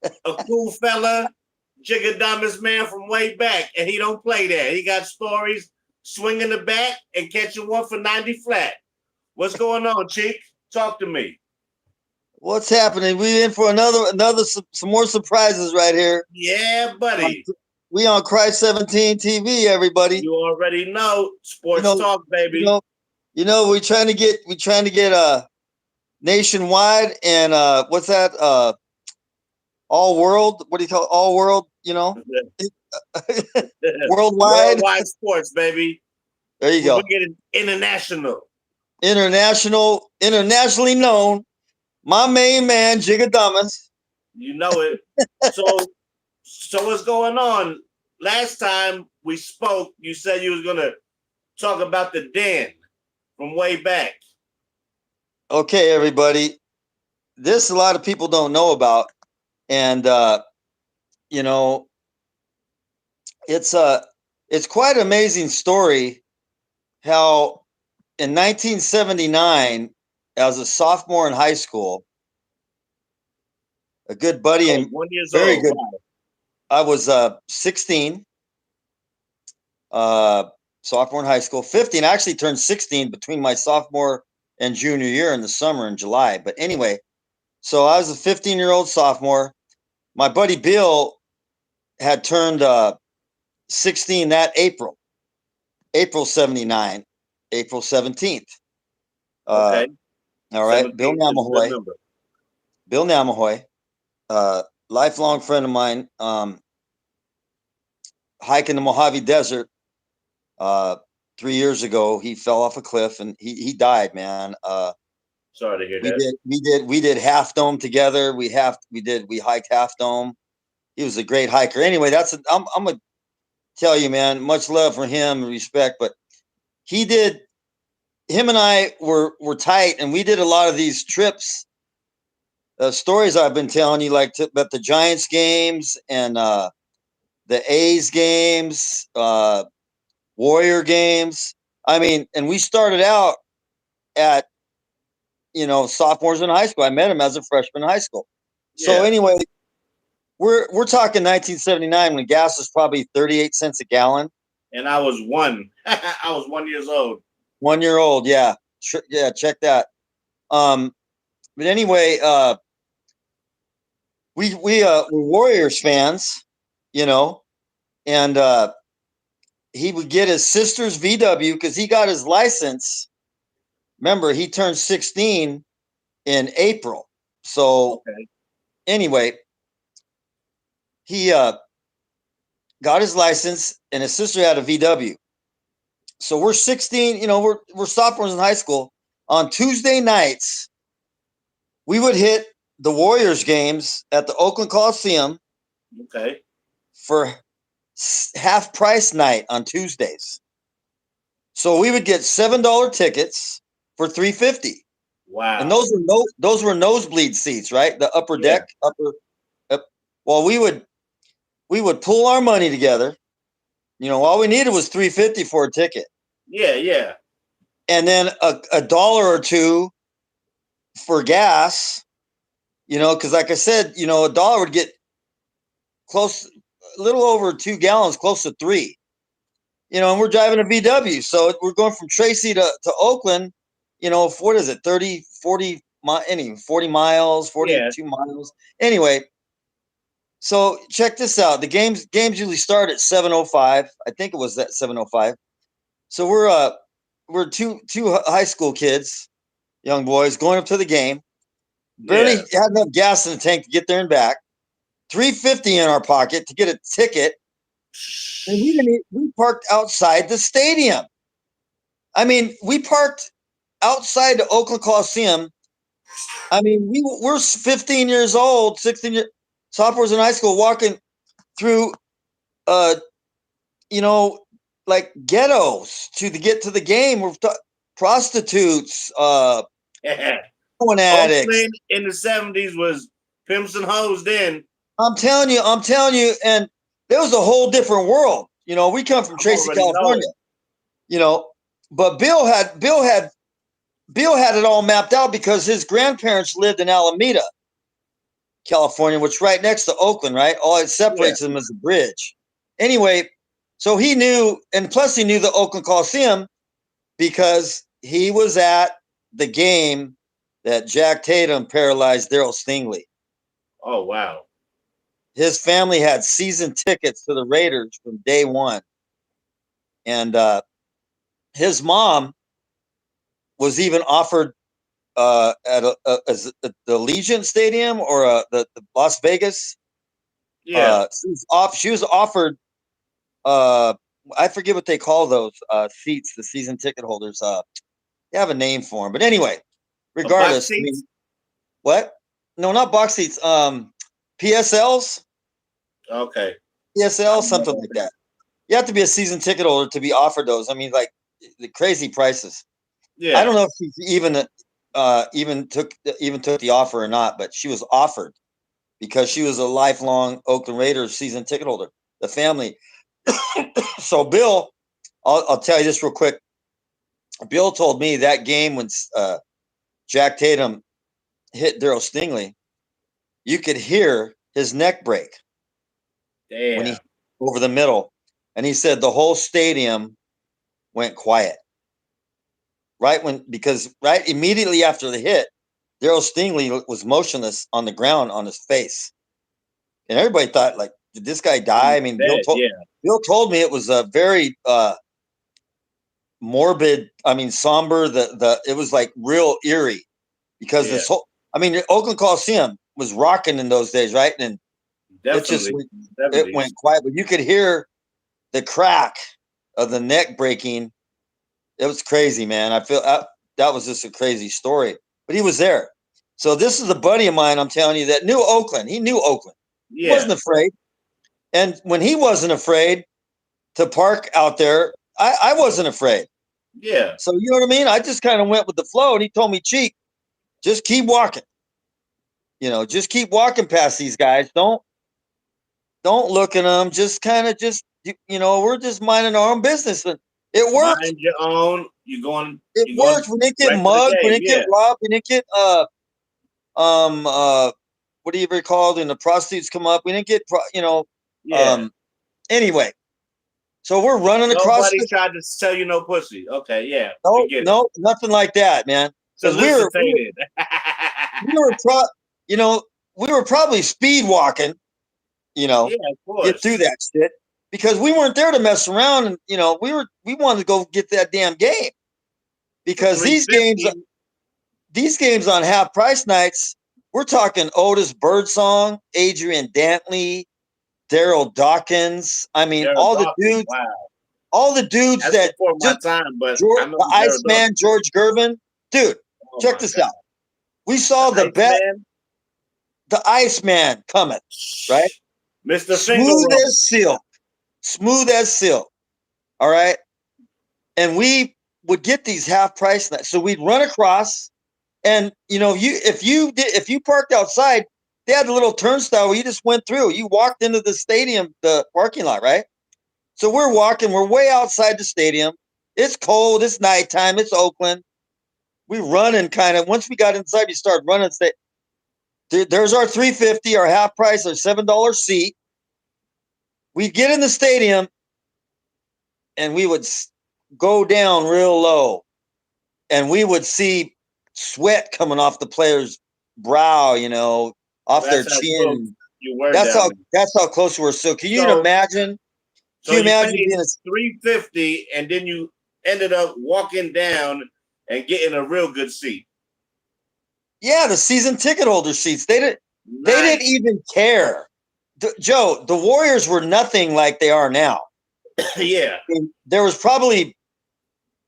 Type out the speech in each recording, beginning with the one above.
a cool fella, Jigga dumbest man from way back, and he don't play that. He got stories swinging the bat and catching one for 90 flat. What's going on, Cheek? Talk to me. What's happening? We in for another some more surprises right here. Yeah, buddy. We on Christ 17 TV, everybody. You already know You sports know, talk, you baby. know, we trying to get nationwide and what's that? All world. What do you call it? All world? Worldwide. Worldwide sports, baby. There you We're go. getting international. Internationally known. My main man, Jigadamas. You know it. So what's going on? Last time we spoke, you said you was gonna talk about the den from way back. Okay, everybody. This a lot of people don't know about, and you know, it's a it's quite an amazing story how in 1979, as a sophomore in high school, a good I buddy was and 1 years very old. good. Wow. I was 16, uh, sophomore in high school. 15, I actually turned 16 between my sophomore and junior year in the summer in July. But anyway, so I was a 15-year-old sophomore. My buddy Bill had turned 16 that April 79, April 17th. Uh, Okay. all right, 17th is a good number. Bill Namahoy, lifelong friend of mine, hiking the Mojave Desert. Uh, 3 years ago, he fell off a cliff and he died, man. Sorry to hear We that. did Half Dome together. We hiked Half Dome. He was a great hiker. Anyway, I'm gonna tell you, man, much love for him and respect, but he did him and I were tight, and we did a lot of these trips. Stories I've been telling you, like about the Giants games and the A's games, Warrior games. I mean, and we started out at sophomores in high school. I met him as a freshman in high school. So Yeah. anyway, we're talking 1979 when gas was probably 38 cents a gallon. And I was one. I was 1 years old. 1 year old, yeah, yeah. Check that. Um, but anyway, we're Warriors fans, you know, and he would get his sister's VW because he got his license. Remember, he turned 16 in April. So Okay. anyway, he got his license, and his sister had a VW. So we're 16. We're sophomores in high school. On Tuesday nights, we would hit the Warriors games at the Oakland Coliseum Okay. for half price night on Tuesdays. So we would get $7 tickets for $3.50, and Wow. those were nosebleed seats, right? The upper Yeah. deck, upper. Up, well, we would pull our money together. All we needed was $3.50 for a ticket, Yeah. Yeah. and then a dollar or two for gas. Because like I said, a dollar would get close, a little over 2 gallons, close to three. And we're driving a VW. So we're going from Tracy to Oakland, what is it, 30, 40, 40 miles, Yeah. 42 miles. Anyway, so check this out. The games usually start at 7:05. I think it was that 7:05. So we're two high school kids, young boys, going up to the game. Barely Yeah. had enough gas in the tank to get there and back. $3.50 in our pocket to get a ticket. And we parked outside the stadium. I mean, we parked outside the Oakland Coliseum. I mean, we're 15 years old, 16 years, sophomores in high school, walking through, uh, you know, like ghettos to get to the game. Prostitutes, heroin addicts. Oakland in the 70s was pimps and hoes then. I'm telling you, and there was a whole different world. We come from I'm Tracy, already know California. it. You know, but Bill had it all mapped out because his grandparents lived in Alameda. California, which is right next to Oakland, right? All it separates them is a bridge. Anyway, so he knew, and plus he knew the Oakland Coliseum because he was at the game that Jack Tatum paralyzed Daryl Stingley. Oh, wow. His family had season tickets to the Raiders from day one. And his mom was even offered at the Allegiant Stadium or the Las Vegas. Yeah. She was offered. I forget what they call those seats. The season ticket holders. They have a name for them, but anyway, regardless. I mean, what? No, not box seats. PSLs. Okay. PSL, something like that. You have to be a season ticket holder to be offered those. I mean, like the crazy prices. Yeah. I don't know if she even took the offer or not, but she was offered because she was a lifelong Oakland Raiders season ticket holder. The family. So Bill, I'll tell you this real quick. Bill told me that game when Jack Tatum hit Daryl Stingley, you could hear his neck break. Damn. When he over the middle, and he said the whole stadium went quiet. Because immediately after the hit, Daryl Stingley was motionless on the ground on his face, and everybody thought, like, did this guy die? I mean, Bill told me it was a very morbid. I mean, somber. It was like real eerie because this whole. I mean, the Oakland Coliseum was rocking in those days, right? And it went quiet, but you could hear the crack of the neck breaking. It was crazy, man. I feel that was just a crazy story, but he was there. So this is a buddy of mine, I'm telling you, that knew Oakland. He knew Oakland. Yeah. He wasn't afraid. And when he wasn't afraid to park out there, I wasn't afraid. Yeah. So you know what I mean? I just kind of went with the flow, and he told me, Cheek, just keep walking. Just keep walking past these guys. Don't look at them. Just kind of we're just minding our own business. And it worked. Mind your own. It worked. We didn't get mugged. We didn't get robbed. We didn't get what do you ever called? And the prostitutes come up. We didn't get anyway. So we're running across. Nobody tried to sell you no pussy. Okay, yeah. No, nothing like that, man. Because we were probably speed walking. Yeah, of course. Get through that shit because we weren't there to mess around, and we wanted to go get that damn game because these games on half price nights, we're talking Otis Birdsong, Adrian Dantley, Daryl Dawkins. I mean, all the dudes. Wow. All the dudes That's before my time, but the Iceman, George Gervin, dude. Check this out. We saw the Iceman coming, right? Mr. Smooth as silk. All right. And we would get these half price nights. So we'd run across, and if you parked outside, they had a little turnstile where you just went through. You walked into the stadium, the parking lot, right? So we're walking, we're way outside the stadium. It's cold, it's nighttime, it's Oakland. We run, and kind of once we got inside, you start running. There's our $3.50, our half price, our $7 seat. We get in the stadium, and we would go down real low, and we would see sweat coming off the players' brow, off their chin. That's how close we were. So can you imagine? So you imagine being $3.50, and then you ended up walking down and getting a real good seat? Yeah, the season ticket holder seats. They didn't even care. Joe, the Warriors were nothing like they are now. Yeah. I mean, there was probably,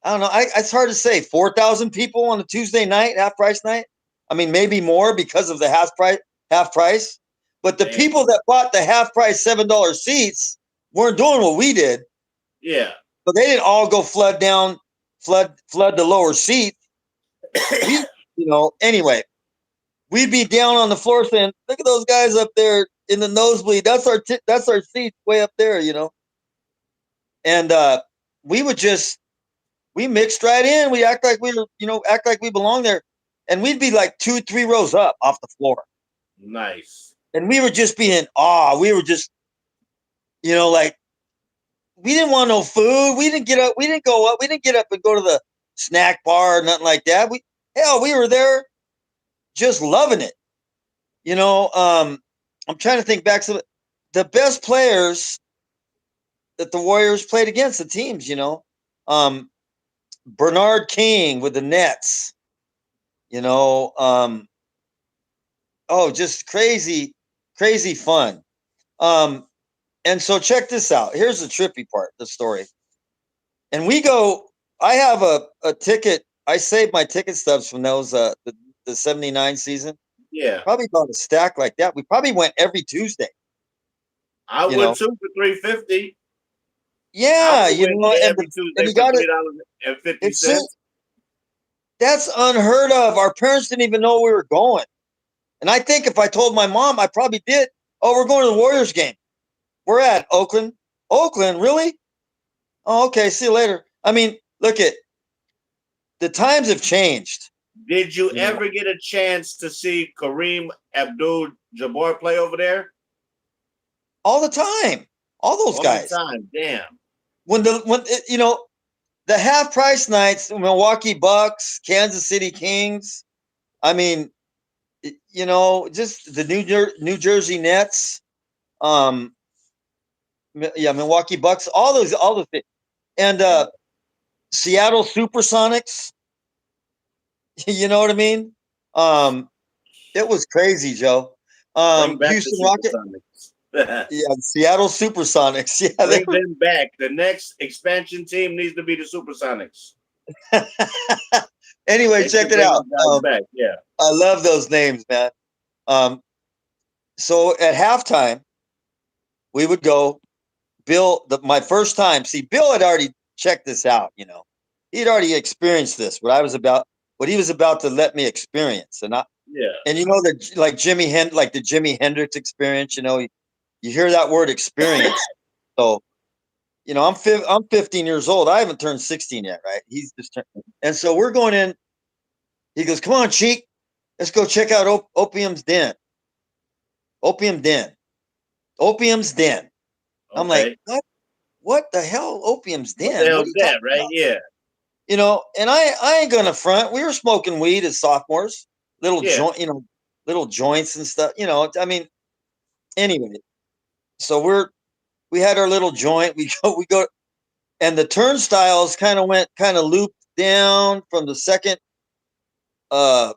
I don't know, it's hard to say, 4,000 people on a Tuesday night, half price night. I mean, maybe more because of the half price. But the people that bought the half price $7 seats weren't doing what we did. Yeah. But they didn't all go flood the lower seats. Anyway, we'd be down on the floor saying, look at those guys up there in the nosebleed. That's our seats way up there, And we mixed right in. We act like we belong there. And we'd be like 2-3 rows up off the floor. Nice. And we were just being in awe. We were just, like we didn't want no food. We didn't get up. We didn't go up. We didn't get up and go to the snack bar or nothing like that. We were there just loving it. I'm trying to think back to the best players that the Warriors played against, the teams, Bernard King with the Nets, just crazy, crazy fun. And so check this out. Here's the trippy part, the story. And I have a ticket. I saved my ticket stubs from those, the 79 season. Yeah. Probably about a stack like that. We probably went every Tuesday. I would too for $3.50. Yeah, every Tuesday you for got it. $3.50. That's unheard of. Our parents didn't even know we were going. And I think if I told my mom, I probably did. Oh, we're going to the Warriors game. We're at Oakland. Oakland, really? Oh, okay. See you later. I mean, look at the times have changed. Did you ever get a chance to see Kareem Abdul-Jabbar play over there? All the time. All those guys. All the time. Damn. When the half price nights, Milwaukee Bucks, Kansas City Kings. I mean, just the New Jersey Nets. Milwaukee Bucks. All the things. And Seattle Supersonics. You know what I mean? It was crazy, Joe. Houston Rockets. Yeah, Seattle Supersonics. Yeah, bring them back. The next expansion team needs to be the Supersonics. Anyway, check it out. Back. Yeah, I love those names, man. So at halftime, we would go. Bill, my first time. See, Bill had already checked this out. He'd already experienced this. What he was about to let me experience, and like the Jimi Hendrix experience. You hear that word experience. So, I'm 15 years old. I haven't turned 16 yet, right? He's just turned. And so we're going in. He goes, "Come on, Cheek. Let's go check out Opium's Den." Opium's Den. Okay. I'm like, what the hell? Opium's Den? What the hell is that, right? About? Yeah. And I ain't gonna front. We were smoking weed as sophomores, little joints and stuff. I mean, anyway. So we had our little joint. We go, and the turnstiles kind of looped down from the second upper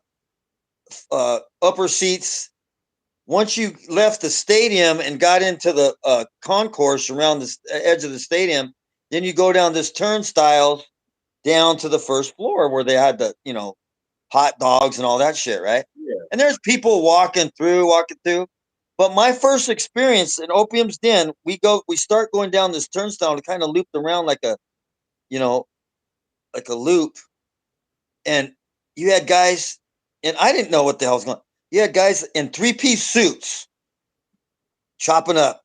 seats. Once you left the stadium and got into the concourse around the edge of the stadium, then you go down this turnstiles down to the first floor where they had the hot dogs and all that shit, right? Yeah. And there's people walking through. But my first experience in Opium's Den, we start going down this turnstile and kind of looped around like a loop. And you had guys, and I didn't know what the hell's going on. You had guys in 3-piece suits chopping up,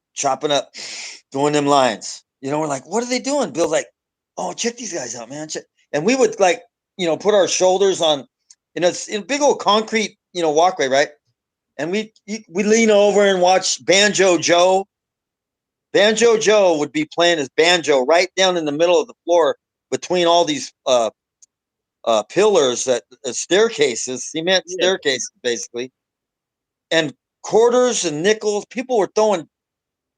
doing them lines. We're like, what are they doing? Bill's like, oh, check these guys out, man. And we would put our shoulders on, it's in a big old concrete, walkway, right? And we lean over and watch Banjo Joe. Banjo Joe would be playing his banjo right down in the middle of the floor between all these pillars, staircases, cement staircases, basically. And quarters and nickels, people were throwing.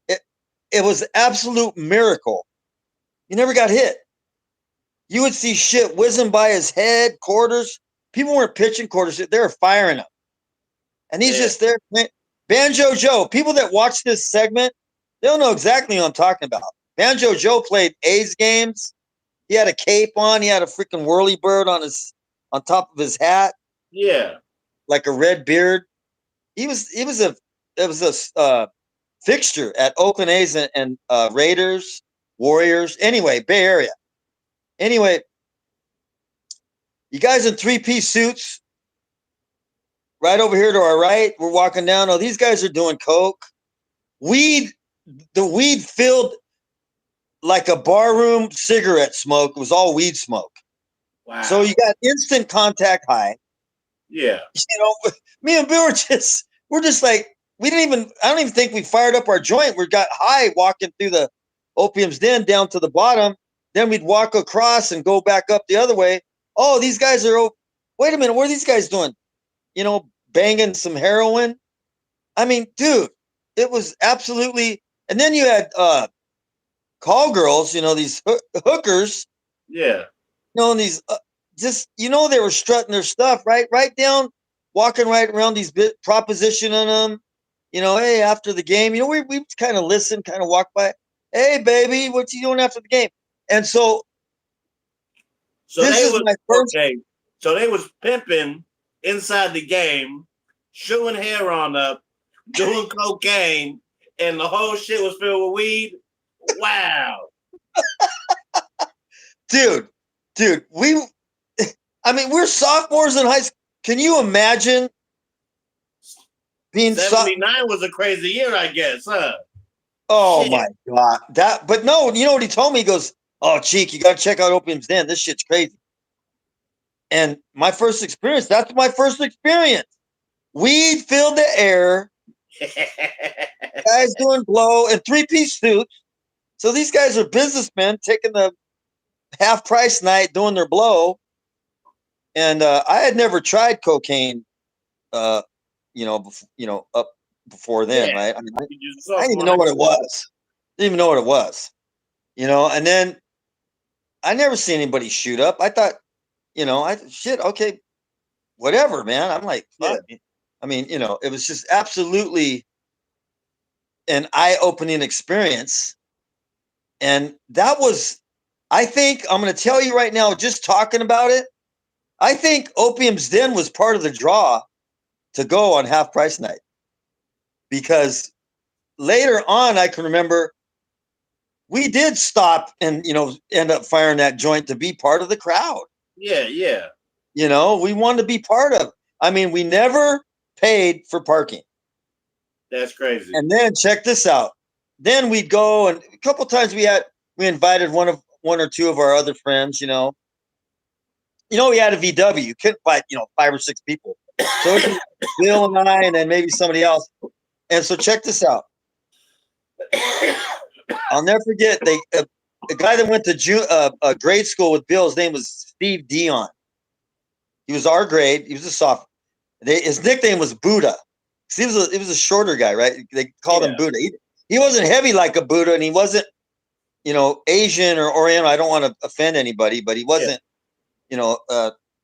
It was an absolute miracle. You never got hit. You would see shit whizzing by his head, quarters. People weren't pitching quarters; they were firing them. And he's just there. Banjo Joe. People that watch this segment, they don't know exactly what I'm talking about. Banjo Joe played A's games. He had a cape on. He had a freaking whirly bird on top of his hat. Yeah, like a red beard. It was a fixture at Oakland A's and Raiders, Warriors. Anyway, Bay Area. Anyway, you guys in 3-piece suits. Right over here to our right, we're walking down. Oh, these guys are doing coke. Weed, the weed filled like a barroom cigarette smoke. It was all weed smoke. Wow. So you got instant contact high. Yeah. Me and Bill we're just like, I don't even think we fired up our joint. We got high walking through the Opium's Den down to the bottom. Then we'd walk across and go back up the other way. Oh, these guys are, wait a minute, what are these guys doing? Banging some heroin. I mean, dude, it was absolutely, and then you had call girls, these hookers, Yeah. and these they were strutting their stuff right down, walking right around these propositioning them. Hey, after the game, we kind of listen, kind of walk by. Hey, baby, what you doing after the game? And so this they is was my first. okay. So they was pimping inside the game, shooing hair on up, doing cocaine, and the whole shit was filled with weed. Wow. Dude, we're sophomores in high school. Can you imagine being 79 was a crazy year, I guess, huh? Oh Shit. my God. But no, you know what he told me? He goes, "Oh, Cheek, you got to check out Opium's Den. This shit's crazy." And my first experience, that's my first experience. Weed filled the air, guys doing blow and 3-piece suits. So these guys are businessmen taking the half price night doing their blow. And I had never tried cocaine, up before then, Yeah. right? I mean, I I didn't even know what it was. Didn't even know what it was, And then I never see anybody shoot up. I thought, okay, whatever, man. I'm like, fuck. Yeah. I mean, it was just absolutely an eye-opening experience. And that was, I think, I'm going to tell you right now, just talking about it, I think Opium's Den was part of the draw to go on half price night. Because later on, I can remember we did stop and, end up firing that joint to be part of the crowd. Yeah, yeah. We wanted to be part of. I mean, we never paid for parking. That's crazy. And then check this out. Then we'd go, and a couple times we invited one or two of our other friends. We had a VW. You couldn't invite 5 or 6 people. So it was Bill and I, and then maybe somebody else. And so check this out. I'll never forget. A guy that went to grade school with Bill. His name was Steve Dion. He was our grade. He was a sophomore. His nickname was Buddha. He was a shorter guy, right? They called him Buddha. He wasn't heavy like a Buddha, and he wasn't, Asian or Oriental. I don't want to offend anybody, but he wasn't,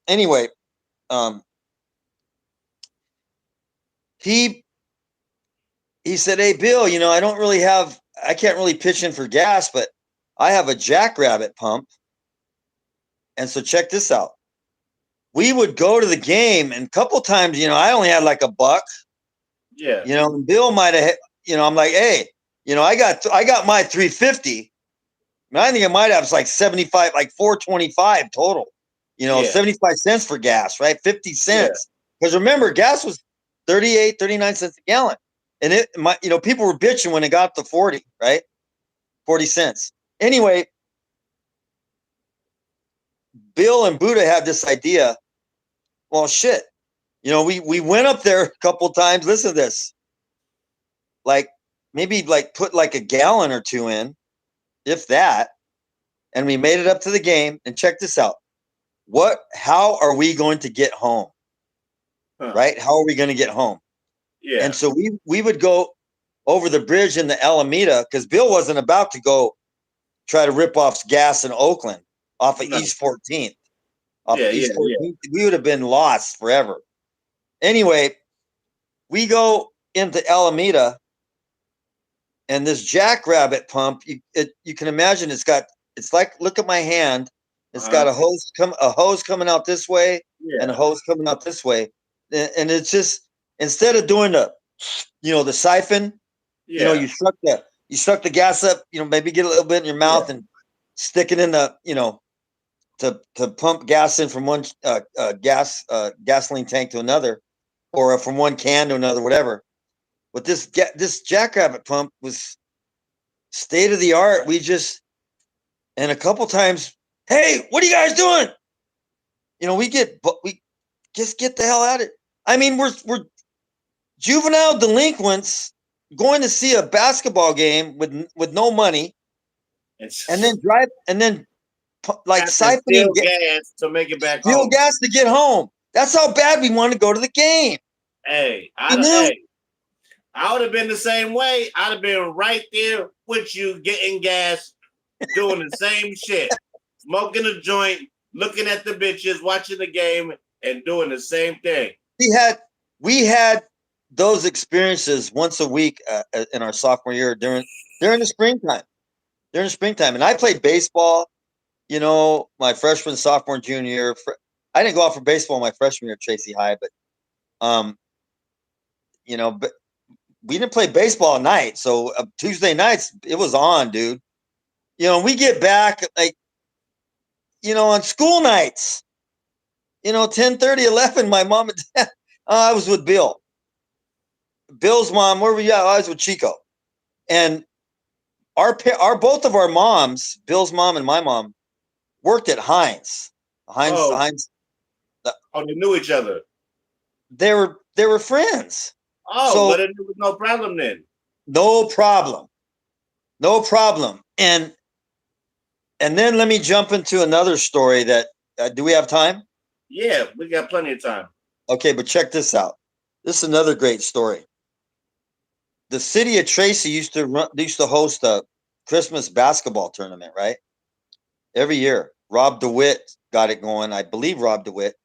anyway. He said, "Hey, Bill, I can't really pitch in for gas, but I have a Jackrabbit pump. And so check this out. We would go to the game, and a couple times, I only had like $1. Yeah. And Bill might have, I'm like, hey, I got my 350. I think I might have like 75, like 425 total. 75 cents for gas, right? 50 cents. Because remember, gas was 38, 39 cents a gallon. And people were bitching when it got to 40, right? 40 cents. Anyway, Bill and Buddha had this idea. Well, shit. We went up there a couple times. Listen to this. Like maybe put like a gallon or 2 in, if that. And we made it up to the game. And check this out. How are we going to get home? Huh. Right? How are we going to get home? Yeah. And so we would go over the bridge in the Alameda, because Bill wasn't about to go try to rip off gas in Oakland off of East 14th. East 14th. Yeah. We would have been lost forever. Anyway, we go into Alameda, and this Jackrabbit pump, you can imagine it's like, look at my hand. It's got a hose coming out this way, and a hose coming out this way. And it's just, instead of doing the siphon, you suck the gas up, maybe get a little bit in your mouth and stick it in the, to pump gas in from one gasoline tank to another, or from one can to another, whatever. But this Jackrabbit pump was state of the art. And a couple times, hey, what are you guys doing? We just get the hell out of it. I mean, we're juvenile delinquents going to see a basketball game with no money, and then like have to siphoning steal gas to make it back fuel home. gas to get home. That's how bad we wanted to go to the game. Hey, You knew? I would have been the same way. I'd have been right there with you, getting gas, doing the same shit, smoking a joint, looking at the bitches, watching the game, and doing the same thing. We had those experiences once a week in our sophomore year during the springtime. During the springtime, and I played baseball. My freshman, sophomore, and junior year. I didn't go out for baseball my freshman year at Tracy High, but but we didn't play baseball at night. So Tuesday nights it was on, dude. We get back like on school nights. 10:30, 11. My mom and dad. I was with Bill. Bill's mom. Where were you at? I was with Chico, and our both of our moms, Bill's mom and my mom, worked at Heinz. Heinz. They knew each other. They were friends. Oh, so but there was no problem then. No problem. And then let me jump into another story that do we have time? Yeah, we got plenty of time. Okay, but check this out. This is another great story. The city of Tracy used to host a Christmas basketball tournament, right? Every year. Rob DeWitt got it going. I believe Rob DeWitt.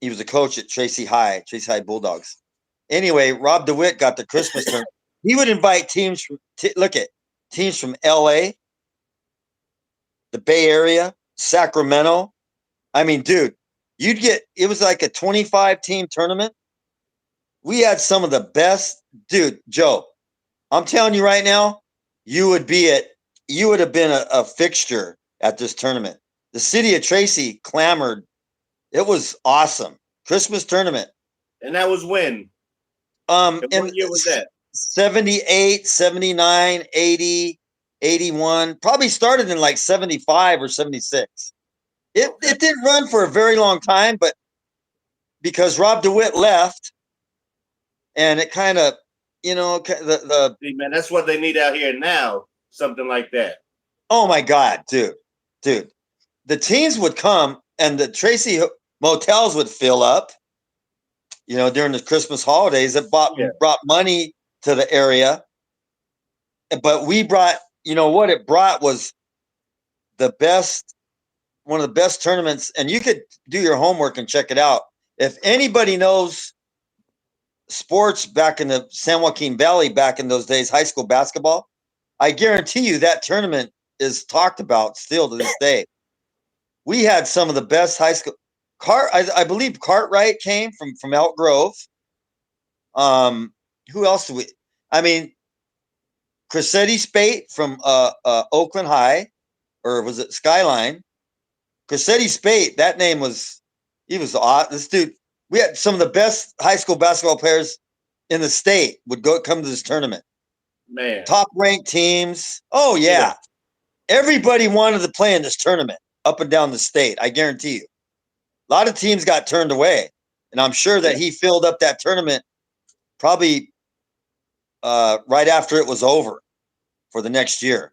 He was a coach at Tracy High Bulldogs. Anyway, Rob DeWitt got the Christmas tournament. He would invite teams from teams from LA, the Bay Area, Sacramento. I mean, dude, it was like a 25 team tournament. We had some of the best, dude, Joe. I'm telling you right now, you would have been a fixture at this tournament. The city of Tracy clamored. It was awesome. Christmas tournament. And that was when? And what year was that? 78, 79, 80, 81. Probably started in like 75 or 76. It didn't run for a very long time, but because Rob DeWitt left, and it kind of, the See, man, that's what they need out here now. Something like that. Oh my God, dude. The teams would come and the Tracy motels would fill up, during the Christmas holidays. It brought money to the area. But we brought, what it brought was one of the best tournaments. And you could do your homework and check it out. If anybody knows sports back in the San Joaquin Valley, back in those days, high school basketball, I guarantee you that tournament is talked about still to this day. We had some of the best high school. I believe Cartwright came from Elk Grove. Who else do we? I mean, Cressetti Spate from Oakland High, or was it Skyline? Cressetti Spate. That name was. He was this dude. We had some of the best high school basketball players in the state would come to this tournament. Man, top ranked teams. Oh yeah. Everybody wanted to play in this tournament up and down the state. I guarantee you. A lot of teams got turned away, and I'm sure that he filled up that tournament probably right after it was over for the next year.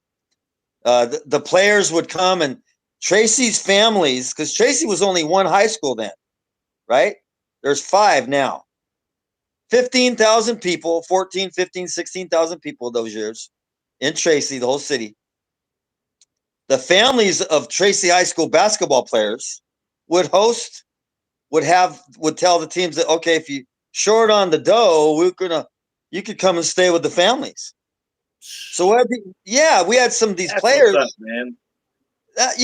The players would come, and Tracy's families, because Tracy was only one high school then, right? There's 5 now. 15,000 people, 14, 15, 16,000 people those years in Tracy, the whole city. The families of Tracy High School basketball players would tell the teams that, okay, if you short on the dough, you could come and stay with the families. So we had some of these players, what's up, man. That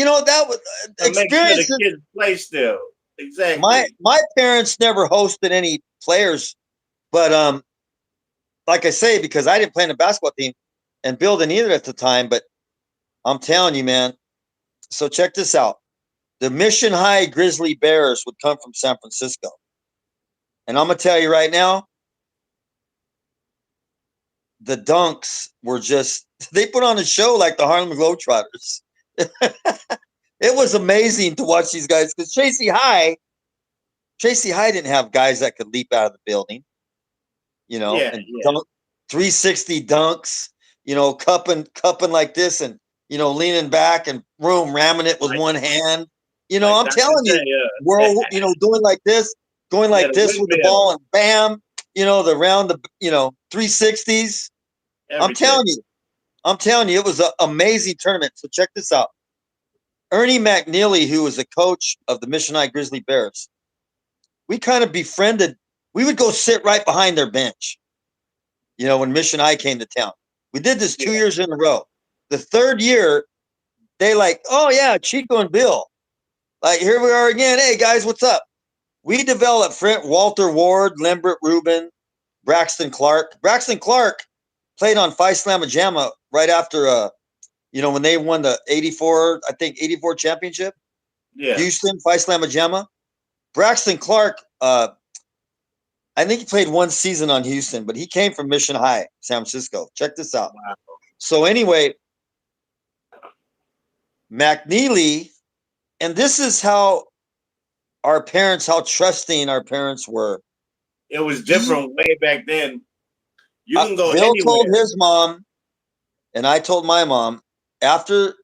was experience. Sure the kids play still. Exactly. My parents never hosted any players, but like I say, because I didn't play in a basketball team, and Bill didn't either at the time, but I'm telling you, man. So check this out. The Mission High Grizzly Bears would come from San Francisco. And I'm going to tell you right now, the Dunks were they put on a show like the Harlem Globetrotters. It was amazing to watch these guys because Tracy High didn't have guys that could leap out of the building. Yeah, and yeah. dunk, 360 dunks, cupping like this and, leaning back and ramming it with Like one hand. like I'm Dr. telling you, J, world, doing like this, going yeah, like the this with the windmill, ball and bam, the round, 360s. I'm everything. telling you, it was an amazing tournament. So check this out. Ernie McNeely, who was the coach of the Mission High Grizzly Bears, we kind of befriended. We would go sit right behind their bench, when Mission High came to town. We did this 2 years in a row. The third year, they like, oh yeah, Chico and Bill. Like, here we are again. Hey guys, what's up? We developed Walter Ward, Lembert Rubin, Braxton Clark. Braxton Clark played on Phi Slamma Jamma right after when they won the 84 championship. Yeah. Houston, Phi Slamma Jamma. Braxton Clark, I think he played one season on Houston, but he came from Mission High, San Francisco. Check this out. Wow. So anyway, McNeely, and this is how how trusting our parents were. It was different way back then. You can go Bill told anywhere. his mom, and I told my mom, after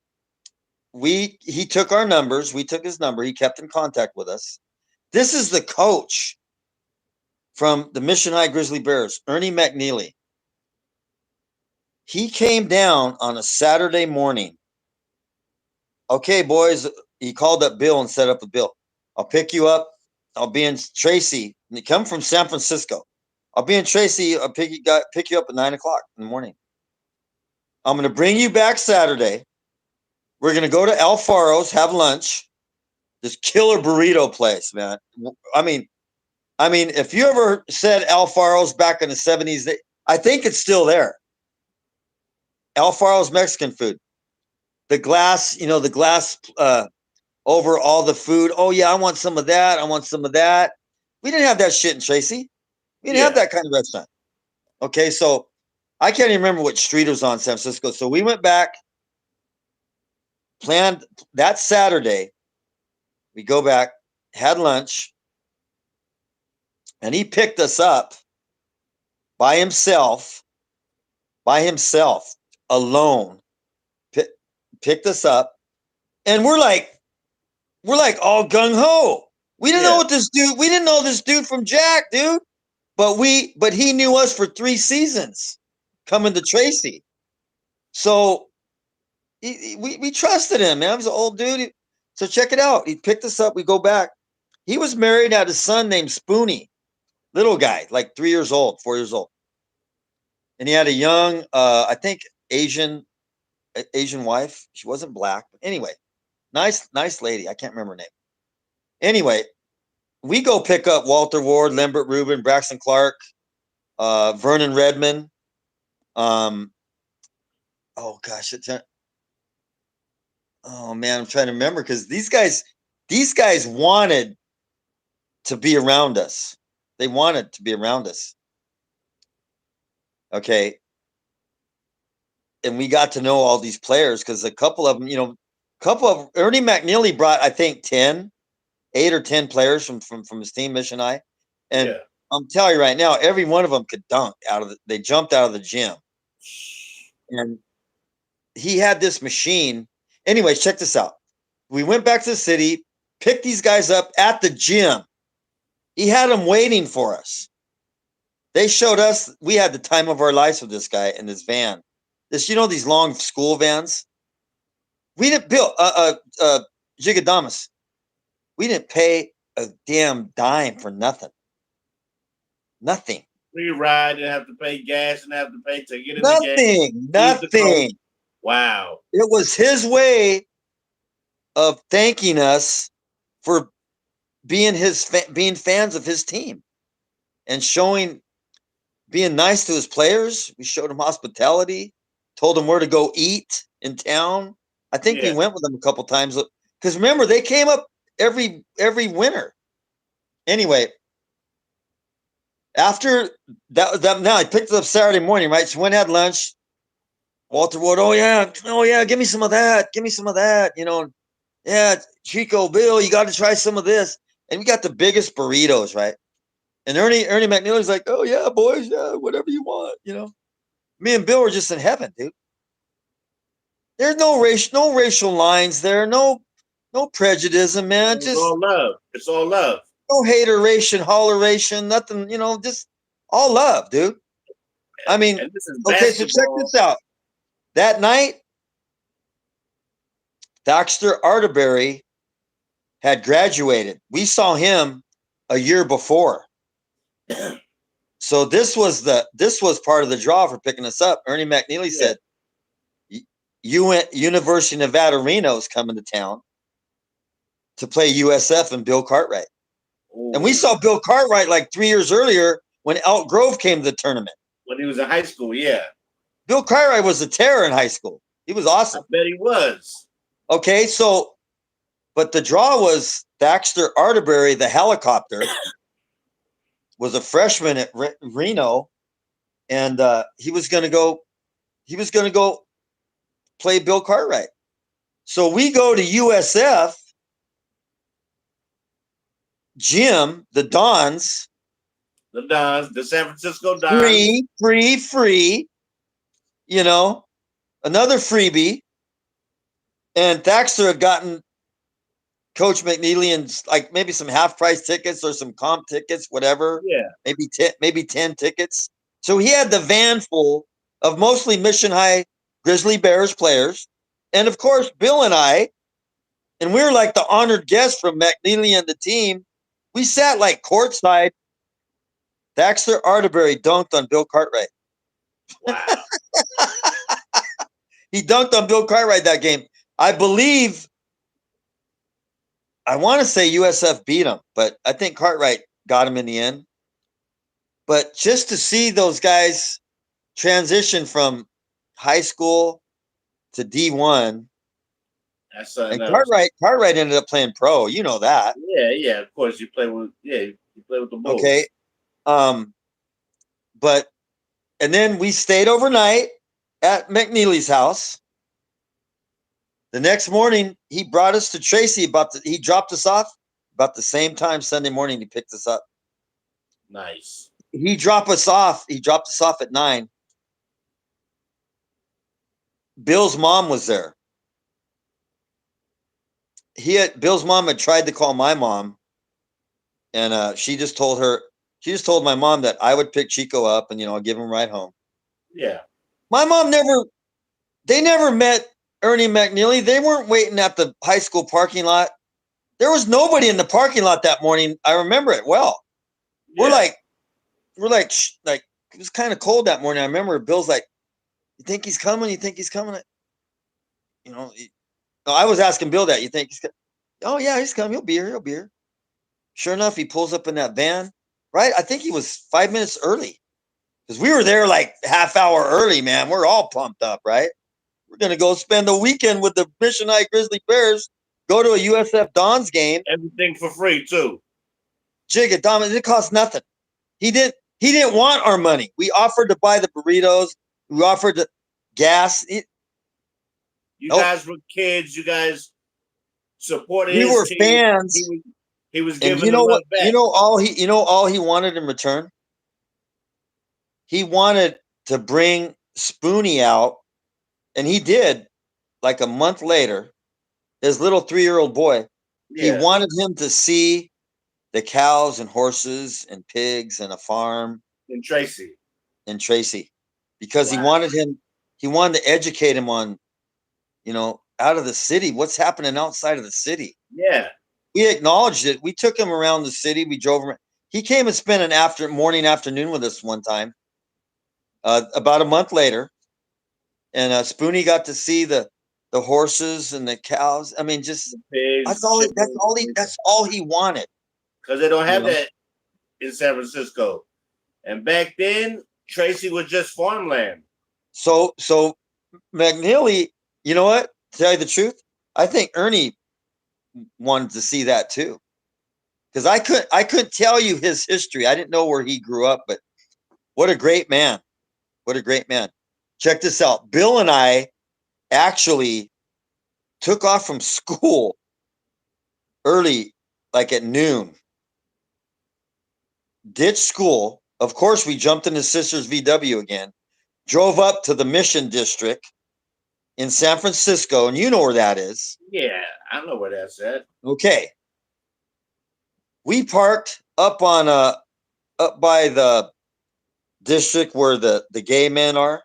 he took our numbers, we took his number, he kept in contact with us. This is the coach from the Mission High Grizzly Bears, Ernie McNeely. He came down on a Saturday morning. Okay, boys, he called up Bill and set up a Bill. I'll pick you up. I'll be in Tracy. And you come from San Francisco. I'll be in Tracy. I'll pick you up at 9:00 in the morning. I'm going to bring you back Saturday. We're going to go to Alfaro's, have lunch. This killer burrito place, man. I mean, if you ever said Alfaro's back in the 70s, I think it's still there. Alfaro's Mexican food. The glass, over all the food. Oh yeah, I want some of that. I want some of that. We didn't have that shit in Tracy. We didn't have Yeah. that kind of restaurant. Okay, so I can't even remember what street it was on in San Francisco. So we went back, planned that Saturday. We go back, had lunch, and he picked us up by himself, alone. Picked us up, and we're like all gung ho. We didn't know Yeah. what this dude. We didn't know this dude from Jack, dude. But he knew us for 3 seasons, coming to Tracy. So we trusted him, man. He was an old dude. So check it out. He picked us up. We go back. He was married, had a son named Spoonie, little guy, like 3 years old, 4 years old, and he had a young, I think Asian wife. She wasn't black, but anyway, nice lady. I can't remember her name. Anyway, we go pick up Walter Ward, Lembert Rubin, Braxton Clark, Vernon Redmond. Oh gosh, oh man, I'm trying to remember because these guys wanted to be around us. They wanted to be around us. Okay. And we got to know all these players because a couple of them, Ernie McNeely brought, I think, 8 or 10 players from his team, Mission High. And Yeah. I'm telling you right now, every one of them could dunk they jumped out of the gym. And he had this machine. Anyway, check this out. We went back to the city, picked these guys up at the gym. He had them waiting for us. They showed us, we had the time of our lives with this guy in this van. These long school vans. We didn't build Jigadamas. We didn't pay a damn dime for nothing. Nothing. Free ride, didn't have to pay gas, didn't have to pay to get in the game. Nothing. Wow. It was his way of thanking us for being being fans of his team and being nice to his players. We showed him hospitality, told him where to go eat in town. I think we went with them a couple times because remember they came up every winter. Anyway, after that now I picked it up Saturday morning, right? So went had lunch. Walter Ward, oh yeah, give me some of that, yeah, Chico, Bill, you got to try some of this, and we got the biggest burritos, right? And Ernie McNeely's like, oh yeah, boys, yeah, whatever you want, Me and Bill were just in heaven, dude. There's no racial lines there, no prejudice, man. It's Just all love. It's all love. no hateration, holleration, nothing, just all love, dude. I mean, And this is okay, so check basketball. this out. That night, Thaxter Arterberry had graduated. We saw him a year before. So this was part of the draw for picking us up. Ernie McNeely said, "You went University of Nevada, Reno's coming to town to play USF and Bill Cartwright." Ooh. And we saw Bill Cartwright like 3 years earlier when Elk Grove came to the tournament. When he was in high school, yeah. Bill Cartwright was a terror in high school. He was awesome. I bet he was. Okay, so, but the draw was Thaxter Arterberry, the helicopter, was a freshman at Reno, and he was going to go play Bill Cartwright. So we go to USF gym, the Dons. The Dons, the San Francisco Dons. Free. Another freebie. And Thaxter had gotten Coach McNeely and like maybe some half price tickets or some comp tickets, whatever. Yeah. Maybe 10 tickets. So he had the van full of mostly Mission High Grizzly Bears players. And of course, Bill and I, and we were like the honored guests from McNeely and the team. We sat like courtside. Thaxter Arterberry dunked on Bill Cartwright. Wow. He dunked on Bill Cartwright that game. I want to say USF beat him, but I think Cartwright got him in the end. But just to see those guys transition from high school to D1, and Cartwright ended up playing pro. You know that. Yeah. Of course, you play with the Bulls. Okay. But and then we stayed overnight at McNeely's house. The next morning, he brought us to Tracy. He dropped us off about the same time Sunday morning. He picked us up. Nice. He dropped us off at 9. Bill's mom was there. Bill's mom had tried to call my mom, and she just told my mom that I would pick Chico up and I'll give him a ride home. Yeah. My mom never met Ernie McNeely. They weren't waiting at the high school parking lot. There was nobody in the parking lot that morning. I remember it well. Yeah. We're like it was kind of cold that morning. I remember Bill's like, "You think he's coming? You think he's coming?" I was asking Bill that. You think he's coming? Oh yeah, he's coming. He'll be here. Sure enough, he pulls up in that van. Right? I think he was 5 minutes early because we were there like half hour early. Man, we're all pumped up, right? We're gonna go spend the weekend with the Mission High Grizzly Bears. Go to a USF Dons game. Everything for free too. Jigga, Dom, it cost nothing. He didn't want our money. We offered to buy the burritos. We offered to gas. You guys were kids. You guys supported. We were team. fans. He was giving. You know what? Back. All he wanted in return. He wanted to bring Spoonie out, and he did. Like a month later, his little 3-year-old boy. Yeah. He wanted him to see the cows and horses and pigs and a farm in Tracy, because he wanted to educate him on, out of the city, what's happening outside of the city. Yeah, we acknowledged it. We took him around the city. We drove him. He came and spent an afternoon with us one time. About a month later, and Spoonie got to see the horses and the cows. I mean, just that's all he wanted. Because they don't have that in San Francisco. And back then, Tracy was just farmland. So McNeely, you know what? To tell you the truth, I think Ernie wanted to see that too. Because I couldn't tell you his history. I didn't know where he grew up, but what a great man. What a great man. Check this out. Bill and I actually took off from school early, like at noon. ditched school. Of course, we jumped into Sisters VW again, drove up to the Mission District in San Francisco, and you know where that is. Yeah, I know where that's at. Okay. We parked up by the district where the gay men are,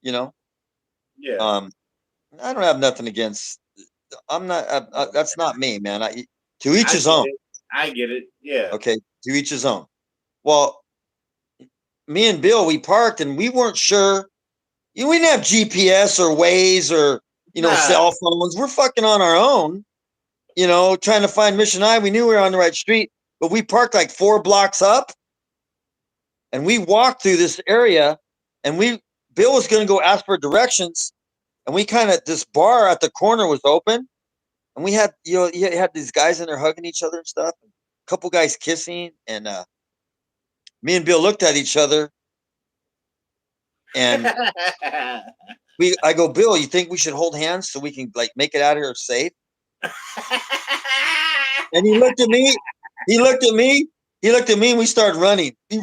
you know. Yeah. I don't have nothing against. I'm not. That's not me, man. To each I his get own. it. I get it. Yeah. Okay, to each his own. Well, me and Bill, we parked and we weren't sure. We didn't have GPS or Waze or Nah. cell phones. We're fucking on our own. Trying to find Mission High. We knew we were on the right street, but we parked like 4 blocks up, and we walked through this area, and Bill was going to go ask for directions, and we this bar at the corner was open, and we had you had these guys in there hugging each other and stuff, a couple guys kissing, and me and Bill looked at each other, and I go, Bill, you think we should hold hands so we can like make it out of here safe? And he looked at me. He looked at me. He looked at me, and we started running. We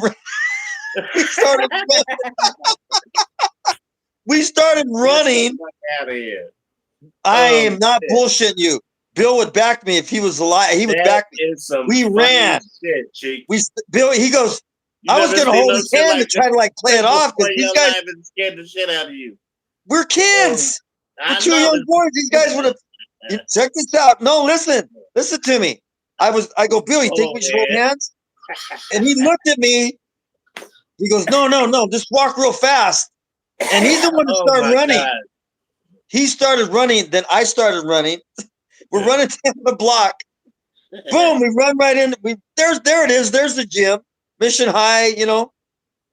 started. We started running. Out of here. I am not bullshitting you. Bill would back me if he was alive. He would back me. We ran. Shit, Chico. Bill. He goes. I was going to hold his hand to try to like play it off because these guys scared the shit out of you. We're kids. We're 2 young boys. These guys would have. Check this out. No, listen to me. I go, Bill, you think we should hold hands? And he looked at me. He goes, no, just walk real fast. And he's the one that started running. God. He started running, then I started running. We're running down the block. Boom, we run right in. There it is. There's the gym. Mission High,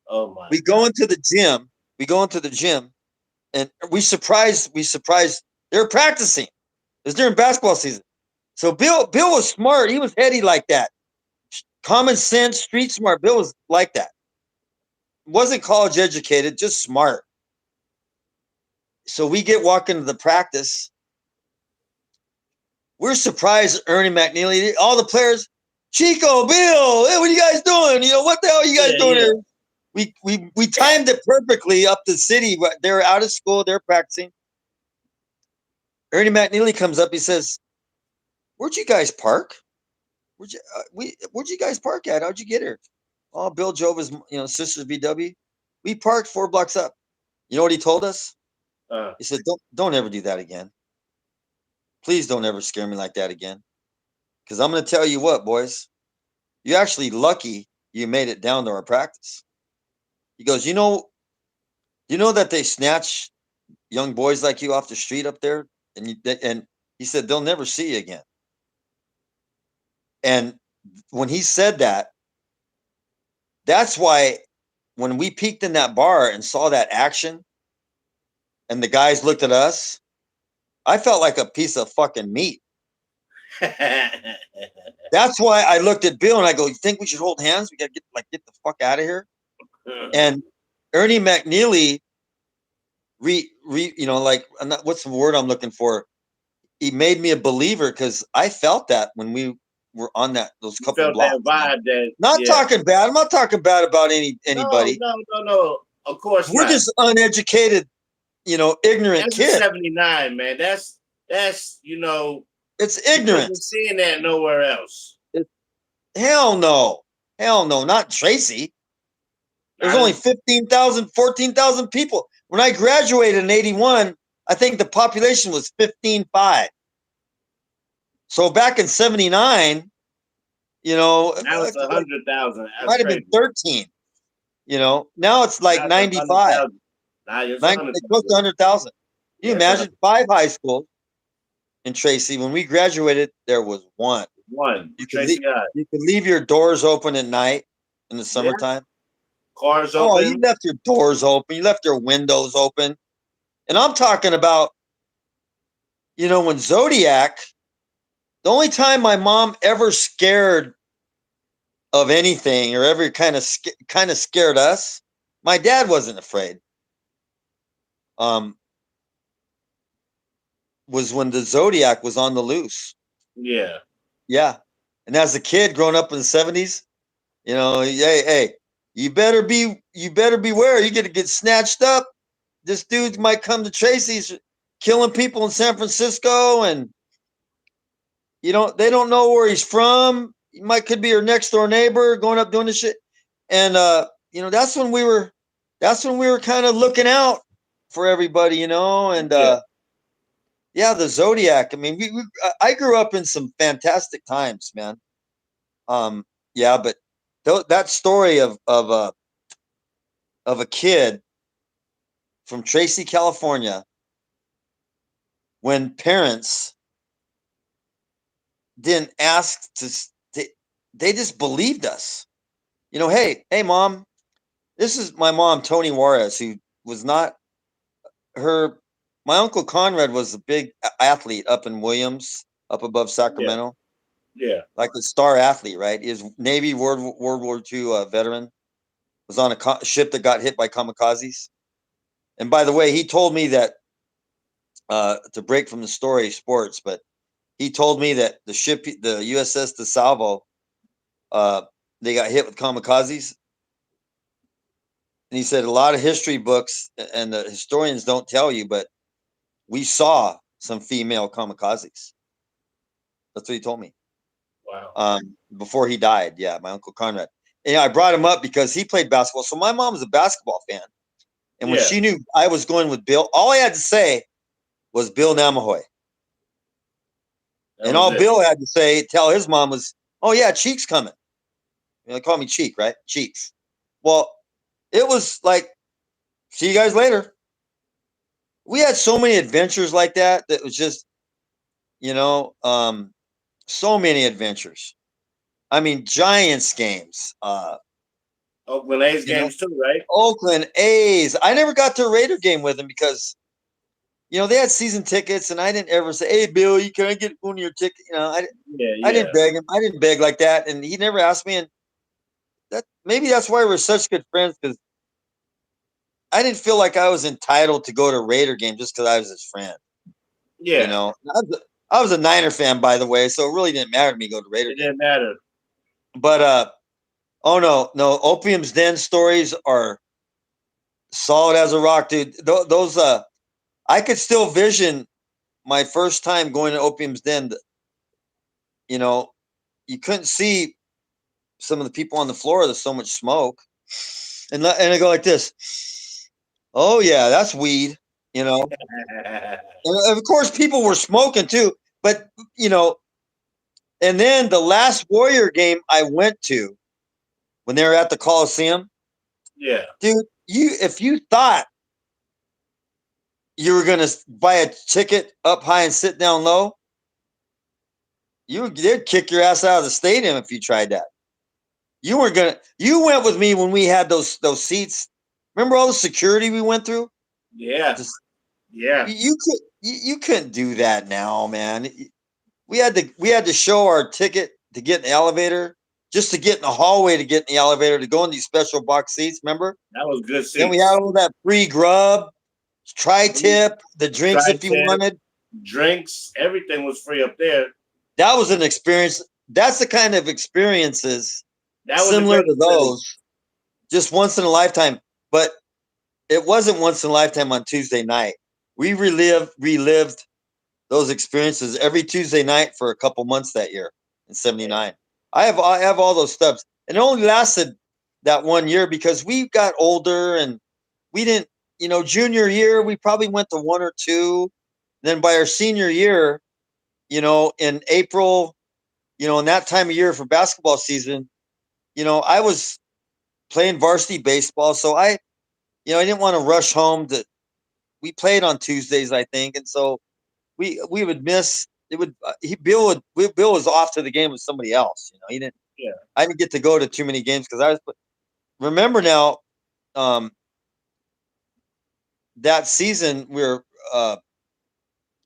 Oh my We go into the gym. And we surprised. They were practicing. It was during basketball season. So Bill was smart. He was heady like that. Common sense, street smart. Bill was like that. Wasn't college educated, just smart. So we get walking to the practice. We're surprised Ernie McNeely, all the players, Chico, Bill, hey, what are you guys doing? What the hell are you guys doing here? We timed it perfectly up the city. They were out of school. They're practicing. Ernie McNeely comes up. He says, "Where'd you guys park? Where'd you guys park at? How'd you get here?" Oh, Bill Jova's, Sisters VW. We parked 4 blocks up. You know what he told us? He said, "Don't ever do that again. Please don't ever scare me like that again. Because I'm going to tell you what, boys. You're actually lucky you made it down to our practice." He goes, you know that they snatch young boys like you off the street up there? And he said, they'll never see you again. And when he said that, that's why when we peeked in that bar and saw that action and the guys looked at us, I felt like a piece of fucking meat. That's why I looked at Bill and I go, you think we should hold hands? We got to get the fuck out of here. And Ernie McNeely, what's the word I'm looking for? He made me a believer because I felt that when we were on those couple of blocks. That vibe talking bad. I'm not talking bad about anybody. No. Of course we're just uneducated, ignorant kids. 79, man. That's it's ignorant. You're seeing that nowhere else. Hell no, not Tracy. There's only 15,000, 14,000 people. When I graduated in 81, I think the population was 15.5. So back in 79, now it's 100,000. Might have been 13. Now it's like 95. It's close to 100,000. Can you imagine 5 high schools in Tracy? When we graduated, there was one. You could leave your doors open at night in the summertime. Cars open. Oh, you left your doors open. You left your windows open. And I'm talking about, when Zodiac, the only time my mom ever scared of anything or ever kind of scared us, my dad wasn't afraid. Was when the Zodiac was on the loose. Yeah. Yeah. And as a kid growing up in the 70s, Hey, you better beware. You get to get snatched up. This dude might come to Tracy's, killing people in San Francisco, and they don't know where he's from. He could be your next door neighbor going up doing this shit. And that's when we were kind of looking out for everybody, and Yeah. yeah, the Zodiac. I mean, I grew up in some fantastic times, man. Yeah, but that story of a kid from Tracy, California, when parents didn't ask they just believed us. Hey, mom, this is my mom, Tony Juarez, who was not her. My uncle Conrad was a big athlete up in Williams, up above Yeah. Sacramento, Yeah. like a star athlete, right? He was Navy World War II veteran. Was on a ship that got hit by kamikazes. And by the way, he told me that to break from the story sports, but he told me that the ship, the USS DeSalvo, uh, they got hit with kamikazes. And he said a lot of history books and the historians don't tell you, but we saw some female kamikazes. That's what he told me. Wow. Before he died. Yeah, my uncle Conrad. And I brought him up because he played basketball. So my mom was a basketball fan. And when Yeah. she knew I was going with Bill, all I had to say was Bill Namahoy. That And was all it. Bill had to tell his mom was, oh, yeah, Cheek's coming. They call me Cheek, right? Cheeks. Well, it was like, see you guys later. We had so many adventures like that was just, so many adventures. I mean, Giants games, Oakland A's games too, right? Oakland A's. I never got to a Raider game with them because, they had season tickets, and I didn't ever say, "Hey, Bill, can I get one of your tickets?" Yeah. I Yeah. didn't beg him. I didn't beg like that, and he never asked me. And maybe that's why we're such good friends, because I didn't feel like I was entitled to go to a Raider game just because I was his friend. Yeah. I was a Niner fan, by the way, so it really didn't matter to me to go to Raider It game. didn't matter. But oh no, Opium's Den stories are solid as a rock, dude. Those I could still vision my first time going to Opium's Den. You know, you couldn't see some of the people on the floor. There's so much smoke, and I go like this. Oh yeah, that's weed. You know, and of course people were smoking too. But you know, and then the last Warrior game I went to when they were at the Coliseum, Yeah. dude. If you thought you were gonna buy a ticket up high and sit down low, they'd kick your ass out of the stadium if you tried that. You weren't gonna. You went with me when we had those seats. Remember all the security we went through? Yeah. Just Yeah. you couldn't do that now, man. We had to show our ticket to get in the elevator, just to get in the hallway, to get in the elevator, to go in these special box seats. Remember? That was good Then we had seats. all that free grub, tri-tip, the drinks if you Tri-tip, wanted. drinks, everything was free up there. That was an experience. That's the kind of experiences That was a similar great to experience. those, just once in a lifetime. But it wasn't once in a lifetime on Tuesday night. We relived those experiences every Tuesday night for a couple months that year in '79. I have all those stubs, and it only lasted that 1 year because we got older and we didn't. Junior year we probably went to one or two. Then by our senior year, in April, in that time of year for basketball season, I was playing varsity baseball, so I didn't want to rush home. We played on Tuesdays, I think, and so we would miss. It would Bill was off to the game with somebody else. He didn't. Yeah. I didn't get to go to too many games because I was. Remember now, um, that season we were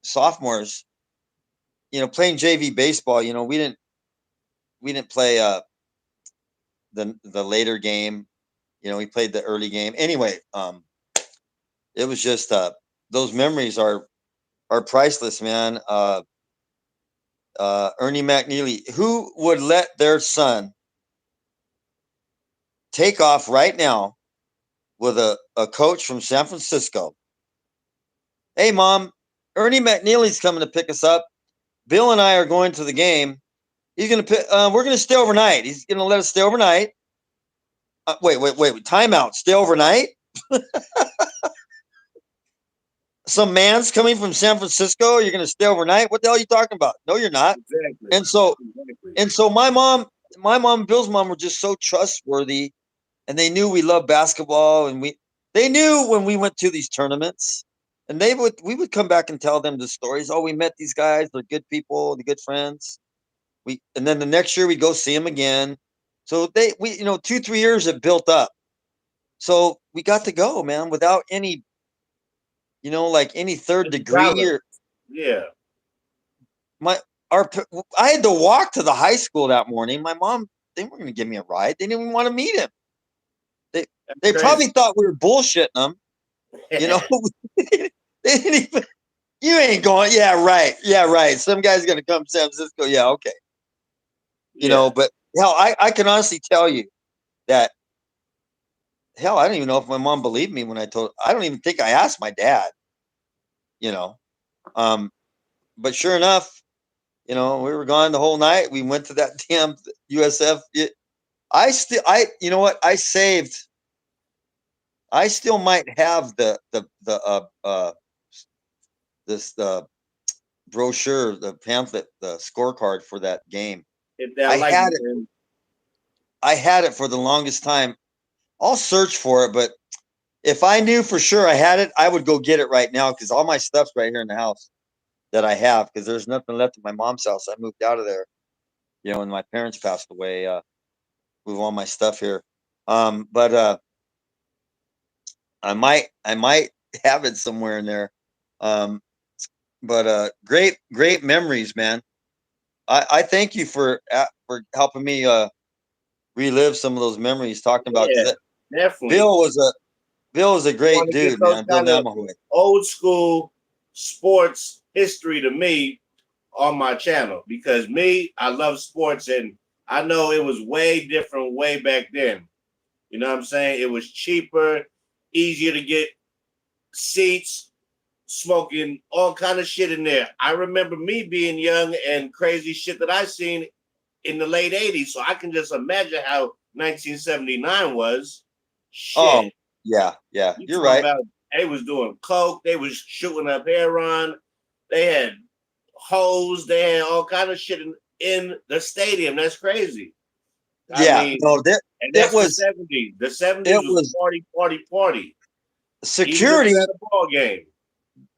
sophomores. Playing JV baseball. We didn't play the later game. We played the early game. Anyway, it was just those memories are priceless, man. Ernie McNeely, who would let their son take off right now with a coach from San Francisco. Hey, Mom, Ernie McNeely's coming to pick us up. Bill and I are going to the game. He's going to pick, we're going to stay overnight. He's going to let us stay overnight. Wait. Timeout. Stay overnight? Some man's coming from San Francisco. You're going to stay overnight? What the hell are you talking about? No, you're not. Exactly. And so my mom, and Bill's mom were just so trustworthy, and they knew we loved basketball, and they knew when we went to these tournaments, and we would come back and tell them the stories. Oh, we met these guys. They're good people. They're good friends. And then the next year we'd go see them again. So 2-3 years it built up. So we got to go, man, without any, like any third degree or yeah. I had to walk to the high school that morning. My mom, they weren't going to give me a ride. They didn't even want to meet him. They probably thought we were bullshitting them. They didn't even. You ain't going. Yeah, right. Yeah, right. Some guy's going to come to San Francisco. Yeah, okay. But hell, I can honestly tell you that. Hell, I don't even know if my mom believed me when I told. I don't even think I asked my dad. But sure enough, we were gone the whole night. We went to that damn USF. You know what? I still might have the brochure, the pamphlet, the scorecard for that game. I had it for the longest time. I'll search for it, but if I knew for sure I had it, I would go get it right now because all my stuff's right here in the house that I have because there's nothing left at my mom's house. I moved out of there, when my parents passed away. With all my stuff here, but I might have it somewhere in there. But great memories, man. I thank you for helping me relive some of those memories. Talking about definitely. Bill was a great dude, man. Bill Namahoy. Old school sports history to me on my channel because I love sports and I know it was way different way back then. You know what I'm saying? It was cheaper, easier to get seats, smoking all kind of shit in there. I remember me being young and crazy shit that I seen in the late 80s. So I can just imagine how 1979 was. Shit. Oh, yeah. You're right. They was doing coke. They was shooting up heroin. They had hoes. They had all kind of shit in the stadium. That's crazy. That was the 70s. The 70s was party. Security at a ball game.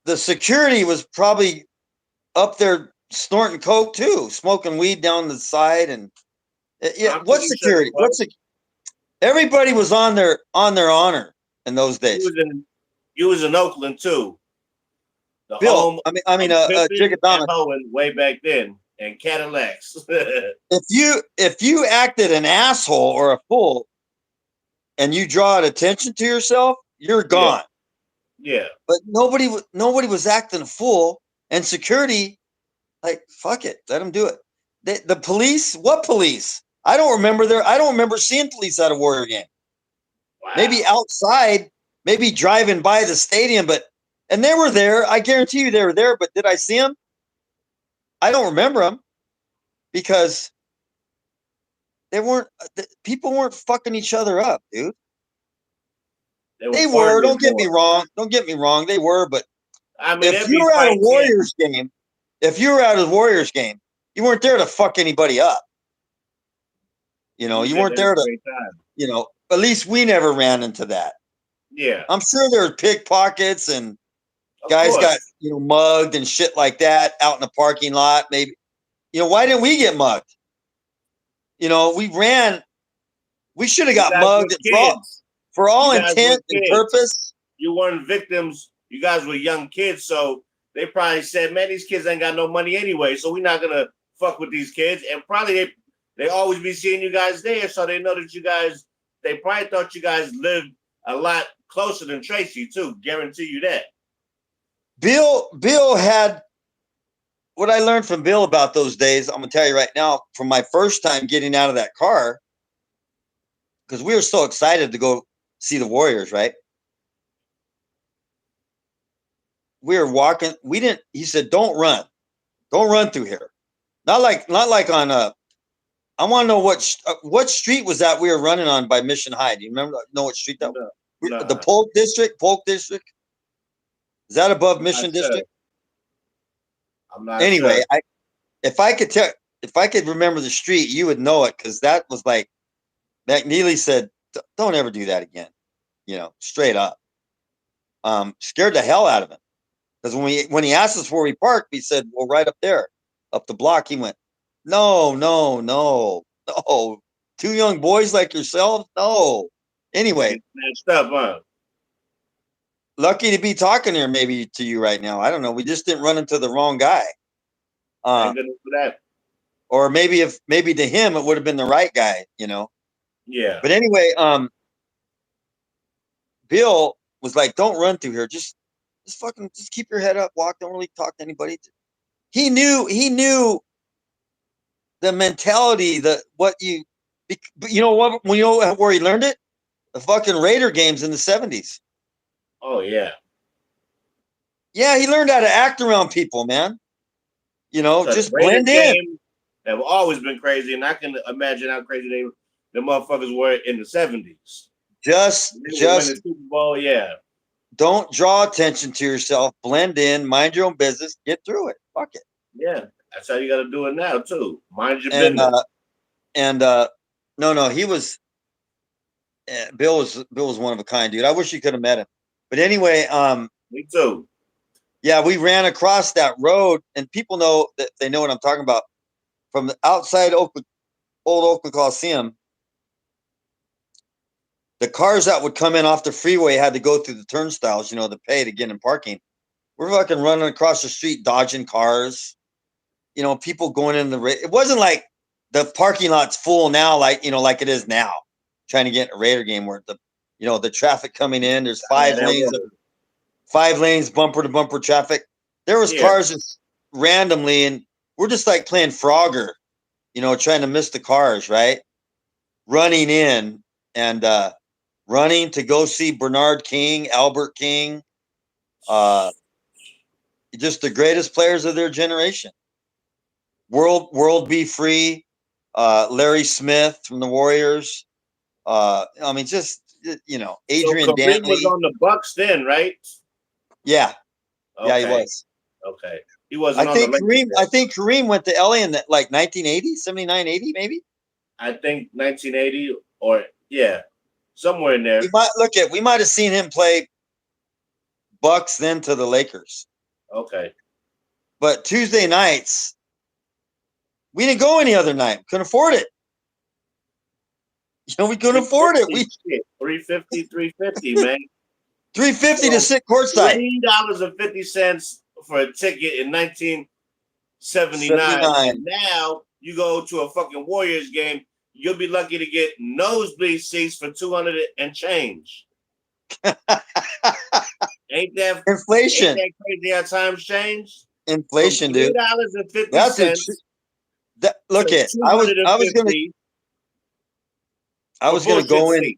The security was probably up there snorting coke too, smoking weed down the side, and what security? Everybody was on their honor in those days. You was in Oakland too. Bill, Chico way back then, and Cadillacs. if you acted an asshole or a fool, and you draw attention to yourself, you're gone. Yeah. But nobody was acting a fool, and security, like, fuck it, let them do it. The police, what police? I don't remember seeing police at a Warrior game. Wow. Maybe outside, maybe driving by the stadium, and they were there. I guarantee you they were there, but did I see them? I don't remember them because people weren't fucking each other up, dude. They were. Don't get me wrong. They were, but if you were at a Warriors game, you weren't there to fuck anybody up. You weren't there to, at least we never ran into that. Yeah. I'm sure there were pickpockets and guys got, mugged and shit like that out in the parking lot. Maybe, why didn't we get mugged? We should have got mugged for all intent and purpose. You weren't victims. You guys were young kids. So they probably said, man, these kids ain't got no money anyway. So we're not going to fuck with these kids. And probably they always be seeing you guys there. So they know that they probably thought you guys lived a lot closer than Tracy too. Guarantee you that. Bill had what I learned from Bill about those days. I'm gonna tell you right now. From my first time getting out of that car, because we were so excited to go see the Warriors, right? We were walking. We didn't. He said, "Don't run through here." Not like on a. I want to know what street was that we were running on by Mission High. Do you know what street that was? No, The Polk District. Is that above I'm not Mission sure. District? I'm not Anyway, sure. if I could remember the street, you would know it because that was like McNeely said, "Don't ever do that again." Straight up. Scared the hell out of him because when he asked us where we parked, we said, "Well, right up there, up the block." He went, "No, no, no, no. Two young boys like yourself, no." Anyway, Snatched up, huh? lucky to be talking here, maybe to you right now. I don't know. We just didn't run into the wrong guy. Thank goodness for that. Or maybe to him it would have been the right guy. Yeah. But anyway, Bill was like, "Don't run through here. Just fucking just keep your head up, walk. Don't really talk to anybody." He knew the mentality, but you know what? When you know where he learned it, the fucking Raider games in the 70s. Oh yeah. Yeah, he learned how to act around people, man. Just Raiders blend in. game have always been crazy, and I can imagine how crazy the motherfuckers were in the 70s. Just Win the Super Bowl, yeah. Don't draw attention to yourself. Blend in, mind your own business, get through it. Fuck it. Yeah, that's how you got to do it now too. Mind your And business. No, he was Bill was one of a kind, dude. I wish you could have met him. But anyway, Me too. yeah, we ran across that road, and people know that they know what I'm talking about. From the outside old Oakland Coliseum, the cars that would come in off the freeway had to go through the turnstiles, to pay to get in parking. We're fucking running across the street, dodging cars. People going in the. It wasn't like the parking lot's full now, like like it is now. Trying to get in a Raider game where the traffic coming in. There's five lanes, bumper to bumper traffic. There was cars just randomly, and we're just like playing Frogger, trying to miss the cars, right? Running in and running to go see Bernard King, Albert King, just the greatest players of their generation. World Be Free, Larry Smith from the Warriors. I mean, just Adrian so Kareem Dantley was on the Bucks then, right? Yeah, Okay. yeah, he was. Okay, he wasn't on the Lakers. I think Kareem went to LA in like 1980, 79, 80, maybe. I think 1980 or somewhere in there. We might have seen him play Bucks then to the Lakers. Okay. But Tuesday nights, we didn't go any other night. Couldn't afford it. We couldn't afford it. We $350, man. $350 to sit courtside. $3.50 for a ticket in 1979. And now you go to a fucking Warriors game, you'll be lucky to get nosebleed seats for $200 and change. Ain't that inflation? Ain't that crazy how times change? Inflation, dude. $3.50. Look at I was gonna go in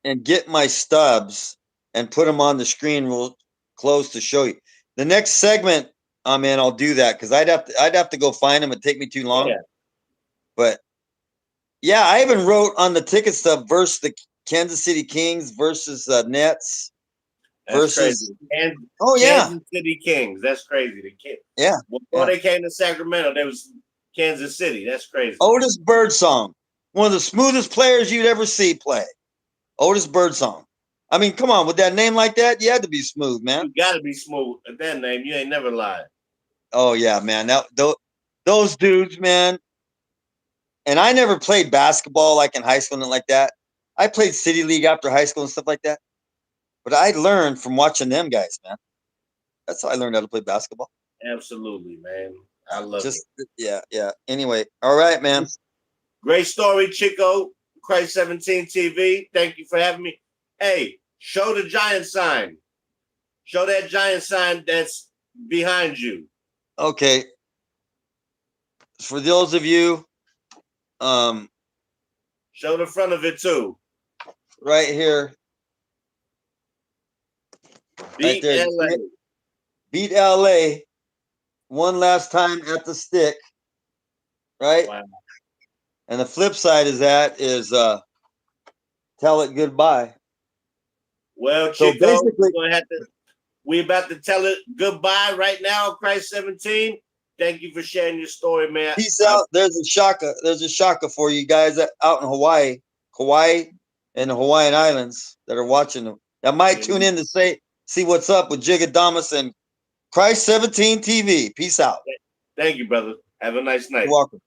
and get my stubs and put them on the screen real close to show you. The next segment I'm in, I'll do that because I'd have to go find them. It'd take me too long. Yeah. But yeah, I even wrote on the ticket stub versus the Kansas City Kings versus Nets. That's crazy. Kansas City Kings. That's crazy. The Kings. Yeah. Before they came to Sacramento, there was Kansas City. That's crazy. Otis Birdsong, one of the smoothest players you'd ever see play. Otis Birdsong. I mean, come on, with that name like that, you had to be smooth, man. You got to be smooth at that name. You ain't never lied. Oh yeah, man. Those dudes, man. And I never played basketball like in high school and like that. I played city league after high school and stuff like that. But I learned from watching them guys, man. That's how I learned how to play basketball. Absolutely, man. I love it. Yeah. Anyway, all right, man. Great story, Chico. Christ 17 TV. Thank you for having me. Hey, show the giant sign. Show that giant sign that's behind you. Okay. For those of you, show the front of it too. right here. Right Beat there. LA. Beat LA one last time at the stick. Right? Wow. And the flip side is tell it goodbye. Well, So Chico, basically, we're about to tell it goodbye right now, Christ 17. Thank you for sharing your story, man. peace out. There's a shaka. There's a shaka for you guys out in Hawaii, and the Hawaiian Islands that are watching them. That might tune in to see what's up with Jigadamas and Christ 17 TV. Peace out. Thank you, brother. Have a nice night. You're welcome.